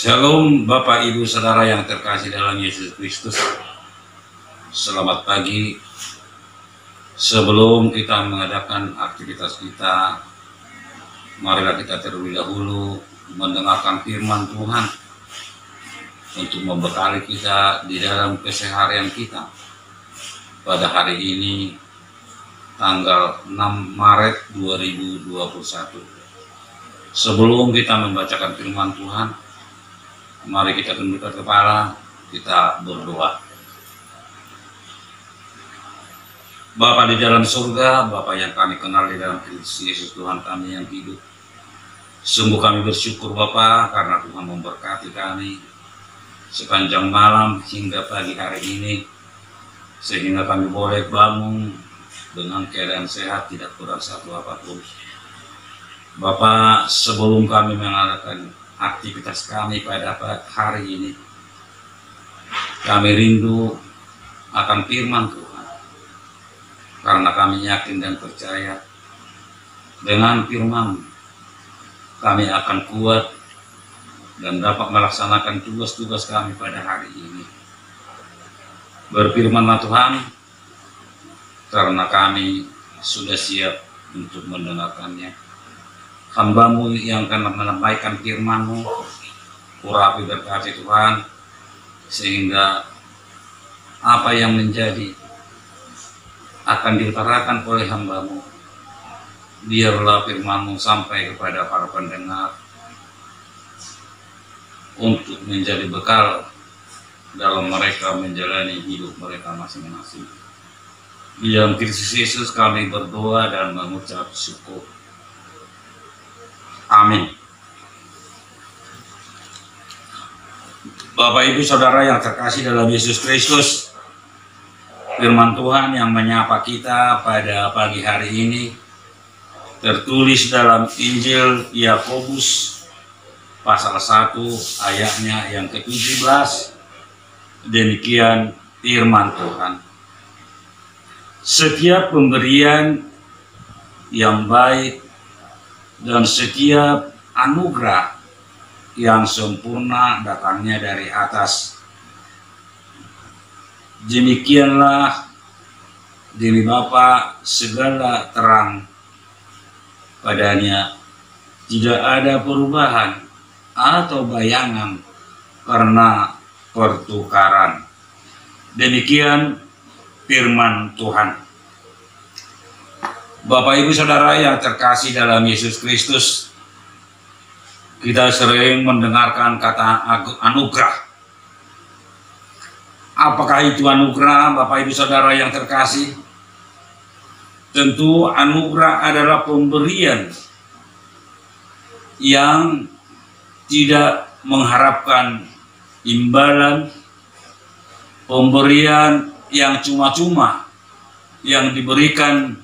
Shalom Bapak Ibu Saudara yang terkasih dalam Yesus Kristus. Selamat pagi. Sebelum kita mengadakan aktivitas kita, marilah kita terlebih dahulu mendengarkan firman Tuhan untuk membekali kita di dalam keseharian kita pada hari ini tanggal 6 Maret 2021. Sebelum kita membacakan firman Tuhan, mari kita tundukkan kepala, kita berdoa. Bapa di dalam surga, Bapa yang kami kenal di dalam Kristus Yesus Tuhan kami yang hidup. Sungguh kami bersyukur Bapa karena Tuhan memberkati kami sepanjang malam hingga pagi hari ini, sehingga kami boleh bangun dengan keadaan sehat, tidak kurang satu apapun. Bapa, sebelum kami mengadakan aktivitas kami pada hari ini, kami rindu akan firman Tuhan, karena kami yakin dan percaya dengan firman kami akan kuat dan dapat melaksanakan tugas-tugas kami pada hari ini. Berfirmanlah Tuhan, karena kami sudah siap untuk mendengarkannya. Hamba-Mu yang akan menyampaikan firman-Mu, urapi berkati Tuhan, sehingga apa yang menjadi akan diutarakan oleh hamba-Mu, biarlah firman-Mu sampai kepada para pendengar untuk menjadi bekal dalam mereka menjalani hidup mereka masing-masing. Di dalam Kristus Yesus kami berdoa dan mengucap syukur. Amin. Bapak Ibu Saudara yang terkasih dalam Yesus Kristus, firman Tuhan yang menyapa kita pada pagi hari ini tertulis dalam Injil Yakobus pasal 1 ayatnya yang ke-17. Demikian firman Tuhan. Setiap pemberian yang baik dan setiap anugerah yang sempurna datangnya dari atas. Demikianlah dari Bapa segala terang padanya, tidak ada perubahan atau bayangan karena pertukaran. Demikian firman Tuhan. Bapak Ibu Saudara yang terkasih dalam Yesus Kristus, kita sering mendengarkan kata anugerah. Apakah itu anugerah, Bapak Ibu Saudara yang terkasih? Tentu anugerah adalah pemberian yang tidak mengharapkan imbalan, pemberian yang cuma-cuma yang diberikan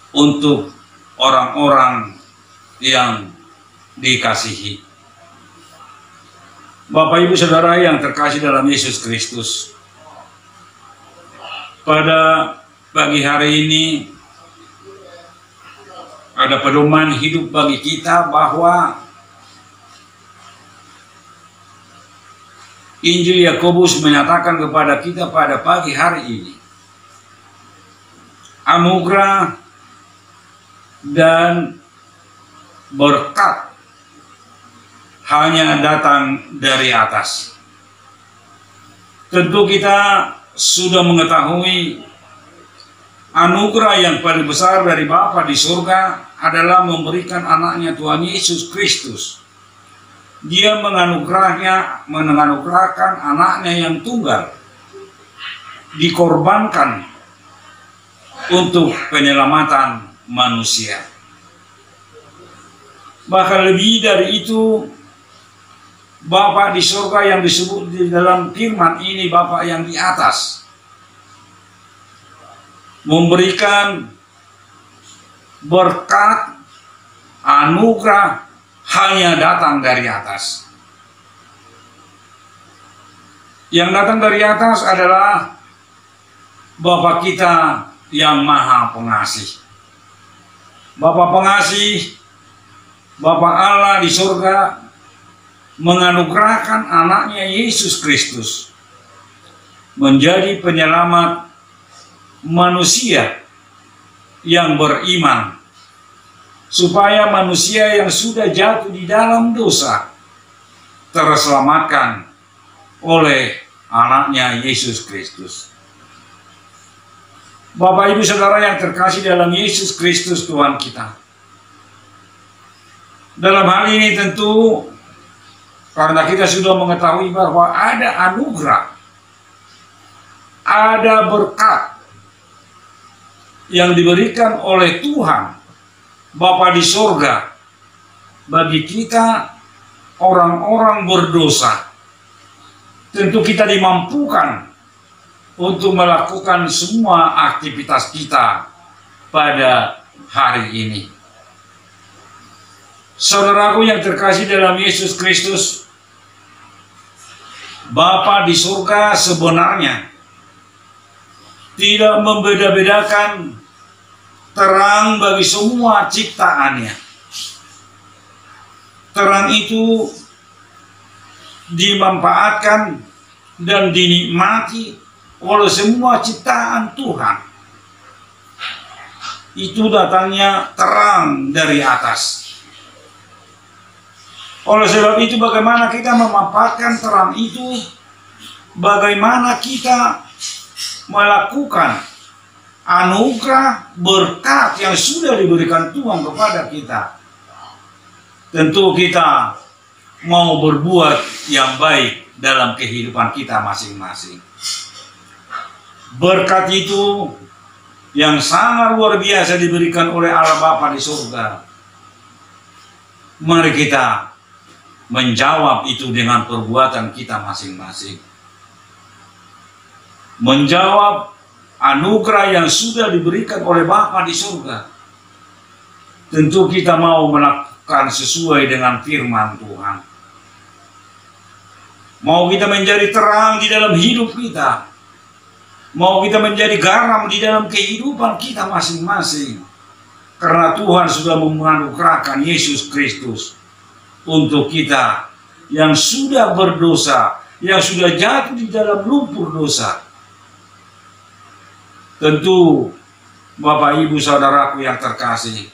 untuk orang-orang yang dikasihi. Bapak Ibu Saudara yang terkasih dalam Yesus Kristus, pada pagi hari ini ada pedoman hidup bagi kita bahwa Injil Yakobus menyatakan kepada kita pada pagi hari ini, anugerah dan berkat hanya datang dari atas. Tentu kita sudah mengetahui anugerah yang paling besar dari Bapa di surga adalah memberikan anaknya Tuhan Yesus Kristus. Dia menganugerahkan anaknya yang tunggal, dikorbankan untuk penyelamatan manusia. Bahkan lebih dari itu, Bapa di surga yang disebut di dalam firman ini, Bapa yang di atas, memberikan berkat anugerah hanya datang dari atas. Yang datang dari atas adalah Bapa kita yang Maha Pengasih. Bapa Pengasih, Bapa Allah di surga menganugerahkan anaknya Yesus Kristus menjadi penyelamat manusia yang beriman, supaya manusia yang sudah jatuh di dalam dosa terselamatkan oleh anaknya Yesus Kristus. Bapak Ibu Saudara yang terkasih dalam Yesus Kristus Tuhan kita, dalam hal ini tentu karena kita sudah mengetahui bahwa ada anugerah, ada berkat yang diberikan oleh Tuhan Bapa di sorga bagi kita orang-orang berdosa. Tentu kita dimampukan untuk melakukan semua aktivitas kita pada hari ini. Saudaraku yang terkasih dalam Yesus Kristus, Bapa di surga sebenarnya tidak membeda-bedakan terang bagi semua ciptaannya. Terang itu dimanfaatkan dan dinikmati oleh semua ciptaan Tuhan. Itu datangnya terang dari atas. Oleh sebab itu, bagaimana kita memanfaatkan terang itu, bagaimana kita melakukan anugerah berkat yang sudah diberikan Tuhan kepada kita. Tentu kita mau berbuat yang baik dalam kehidupan kita masing-masing. Berkat itu yang sangat luar biasa diberikan oleh Allah Bapa di surga. Mari kita menjawab itu dengan perbuatan kita masing-masing. Menjawab anugerah yang sudah diberikan oleh Bapa di surga. Tentu kita mau melakukan sesuai dengan firman Tuhan. Mau kita menjadi terang di dalam hidup kita. Mau kita menjadi garam di dalam kehidupan kita masing-masing. Karena Tuhan sudah menganugerahkan Yesus Kristus untuk kita yang sudah berdosa, yang sudah jatuh di dalam lumpur dosa. Tentu Bapak Ibu Saudaraku yang terkasih,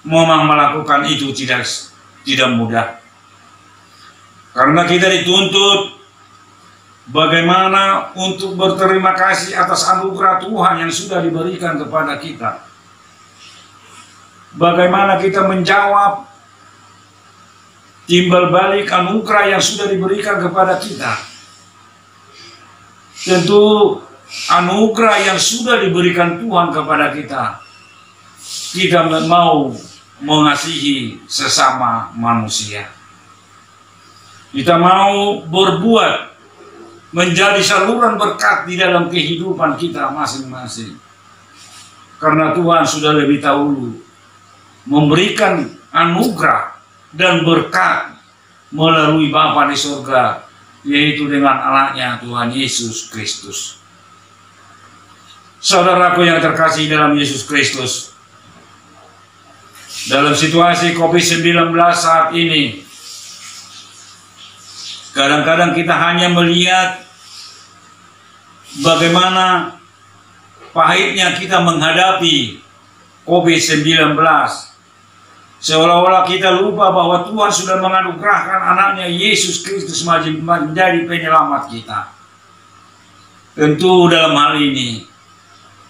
memang melakukan itu tidak mudah. Karena kita dituntut bagaimana untuk berterima kasih atas anugerah Tuhan yang sudah diberikan kepada kita. Bagaimana kita menjawab timbal balik anugerah yang sudah diberikan kepada kita. Tentu anugerah yang sudah diberikan Tuhan kepada kita, kita mau mengasihi sesama manusia. Kita mau berbuat menjadi saluran berkat di dalam kehidupan kita masing-masing. Karena Tuhan sudah lebih dahulu memberikan anugerah dan berkat melalui Bapa di surga, yaitu dengan anaknya Tuhan Yesus Kristus. Saudaraku yang terkasih dalam Yesus Kristus, dalam situasi COVID-19 saat ini, kadang-kadang kita hanya melihat bagaimana pahitnya kita menghadapi COVID-19. Seolah-olah kita lupa bahwa Tuhan sudah menganugerahkan anaknya Yesus Kristus menjadi penyelamat kita. Tentu dalam hal ini,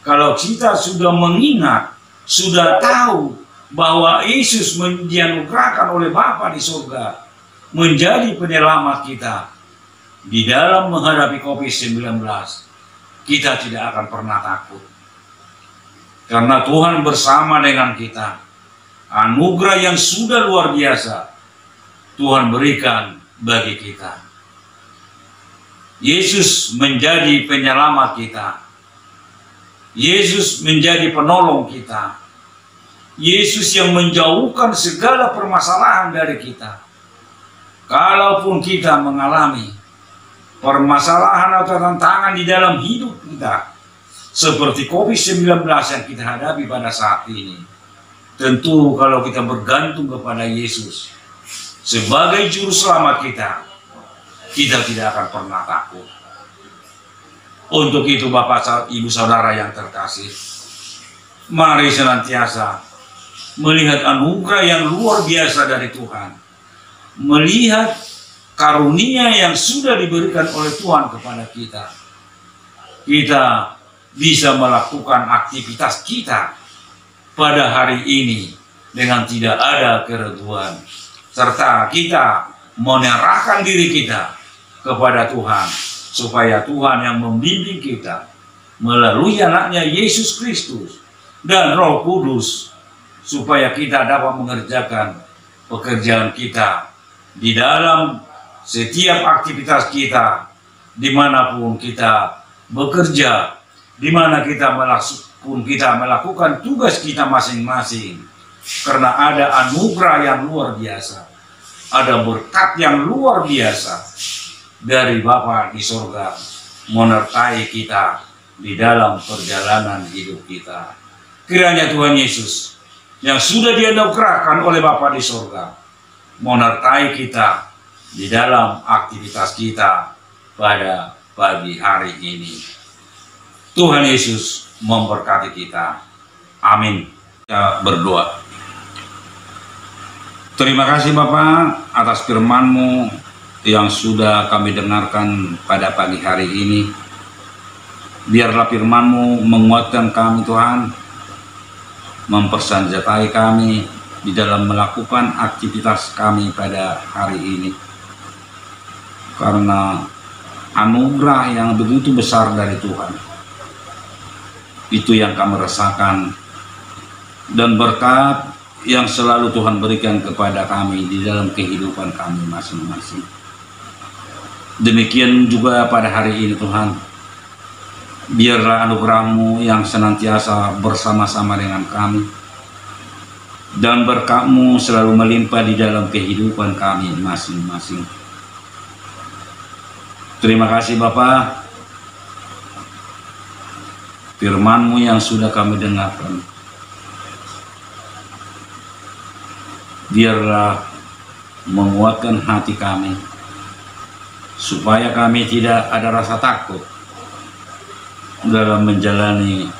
kalau kita sudah mengingat, sudah tahu bahwa Yesus dianugerahkan oleh Bapa di surga menjadi penyelamat kita di dalam menghadapi COVID-19, kita tidak akan pernah takut. Karena Tuhan bersama dengan kita. Anugerah yang sudah luar biasa Tuhan berikan bagi kita. Yesus menjadi penyelamat kita. Yesus menjadi penolong kita. Yesus yang menjauhkan segala permasalahan dari kita. Kalaupun kita mengalami permasalahan atau tantangan di dalam hidup kita, seperti COVID-19 yang kita hadapi pada saat ini, tentu kalau kita bergantung kepada Yesus, sebagai juru selamat kita, kita tidak akan pernah takut. Untuk itu Bapak, Ibu, Saudara yang terkasih, mari senantiasa melihat anugerah yang luar biasa dari Tuhan, melihat karunia yang sudah diberikan oleh Tuhan kepada kita. Kita bisa melakukan aktivitas kita pada hari ini dengan tidak ada keraguan, serta kita menyerahkan diri kita kepada Tuhan, supaya Tuhan yang membimbing kita melalui anaknya Yesus Kristus dan Roh Kudus, supaya kita dapat mengerjakan pekerjaan kita di dalam setiap aktivitas kita, dimanapun kita bekerja, dimana kita melakukan tugas kita masing-masing. Karena ada anugerah yang luar biasa, ada berkat yang luar biasa dari Bapa di sorga menyertai kita di dalam perjalanan hidup kita. Kiranya Tuhan Yesus yang sudah dianugerahkan oleh Bapa di sorga menyertai kita di dalam aktivitas kita pada pagi hari ini. Tuhan Yesus memberkati kita. Amin. Kita berdoa. Terima kasih Bapak atas firman-Mu yang sudah kami dengarkan pada pagi hari ini. Biarlah firman-Mu menguatkan kami Tuhan, mempersenjatai kami di dalam melakukan aktivitas kami pada hari ini. Karena anugerah yang begitu besar dari Tuhan, itu yang kami rasakan, dan berkat yang selalu Tuhan berikan kepada kami di dalam kehidupan kami masing-masing. Demikian juga pada hari ini Tuhan, biarlah anugerah-Mu yang senantiasa bersama-sama dengan kami, dan berkat-Mu selalu melimpah di dalam kehidupan kami masing-masing. Terima kasih Bapa, firman-Mu yang sudah kami dengarkan, biarlah menguatkan hati kami, supaya kami tidak ada rasa takut dalam menjalani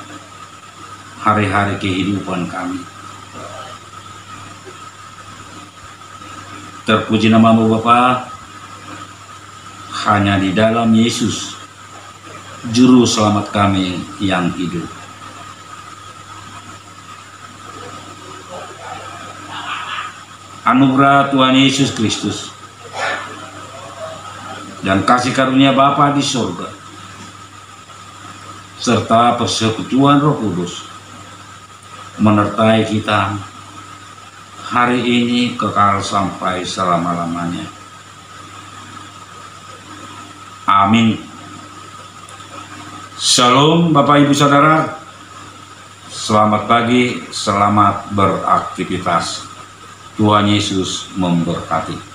hari-hari kehidupan kami. Terpuji nama-Mu Bapa, hanya di dalam Yesus, Juru Selamat kami yang hidup. Anugerah Tuhan Yesus Kristus dan kasih karunia Bapa di surga, serta persekutuan Roh Kudus menyertai kita hari ini kekal sampai selama-lamanya. Amin. Shalom Bapak Ibu Saudara, selamat pagi, selamat beraktivitas. Tuhan Yesus memberkati.